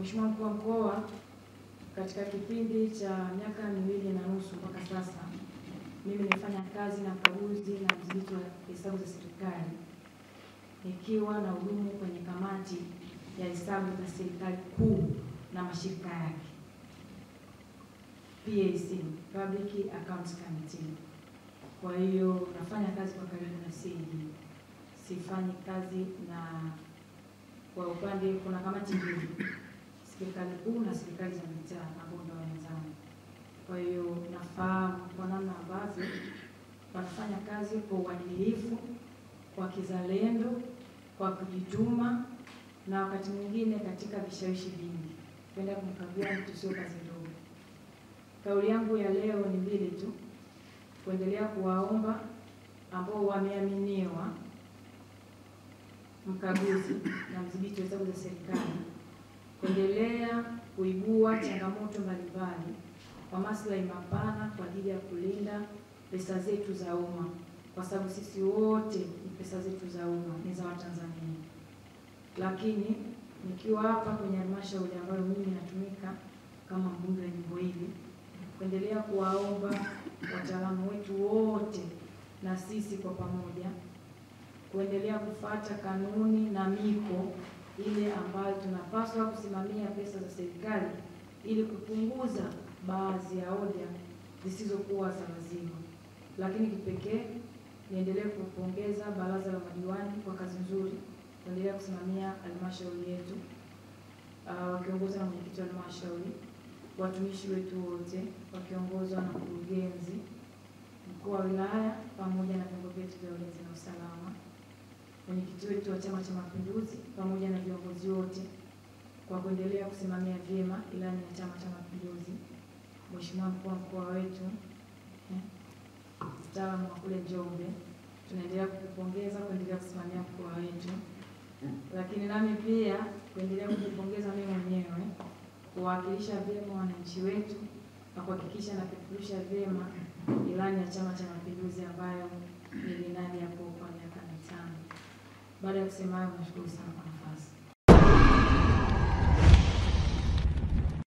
Mheshimiwa Mkuu wa Mkoa, katika kipindi cha miaka 2.5 mpaka sasa, mimi nimefanya kazi na mkaguzi na mdhibiti wa hesabu za serikali, nikiwa na hudumu kwenye kamati ya hesabu za serikali kuu na mashirika yake, PAC, Public Accounts Committee. Kwa hiyo nafanya kazi kwa karibu na CAG. Sifanyi kazi na kwa upande, kuna kamati mbili, serikali kuu na serikali za mitaa ambao ndio wenzangu. Kwa hiyo nafahamu kwa namna ambavyo wanafanya kazi kwa uadilifu, kwa kizalendo, kwa kujituma, na wakati mwingine katika vishawishi vingi kwenda kumkabia mtu sio kazi ndogo. Kauli yangu ya leo ni mbili tu: kuendelea kuwaomba ambao wameaminiwa, mkaguzi na mdhibiti wa hesabu za serikali, kuendelea kuibua changamoto mbalimbali kwa maslahi mapana kwa ajili ya kulinda pesa zetu za umma, kwa sababu sisi wote ni pesa zetu za umma, ni za Watanzania. Lakini nikiwa hapa kwenye halmashauri ambayo mimi natumika kama mbunge wa jimbo hili, kuendelea kuwaomba wataalamu wetu wote na sisi kwa pamoja kuendelea kufuata kanuni na miko ile ambayo tunapaswa kusimamia pesa za serikali ili kupunguza baadhi ya hoja zisizokuwa za lazima. Lakini kipekee niendelee kupongeza baraza la madiwani kwa kazi nzuri kuendelea kusimamia halmashauri yetu, wakiongozwa na mwenyekiti wa halmashauri, watumishi wetu wote wakiongozwa na mkurugenzi, mkuu wa wilaya pamoja na vyombo vyetu vya ulinzi na usalama, mwenyekiti wetu wa Chama cha Mapinduzi pamoja na viongozi wote kwa kuendelea kusimamia vyema ilani ya Chama cha Mapinduzi. Mheshimiwa Mkuu wa Mkoa wetu, mtaalamu wa kule Njombe, tunaendelea kukupongeza kuendelea kusimamia mkoa wetu. Lakini nami pia kuendelea kukupongeza mimi mwenyewe kuwakilisha vyema wananchi wetu na kuhakikisha na kufurisha vyema ilani ya Chama cha Mapinduzi ambayo nilinadi hapo kwa miaka 5. Baada ya kusema hayo, nashukuru sana.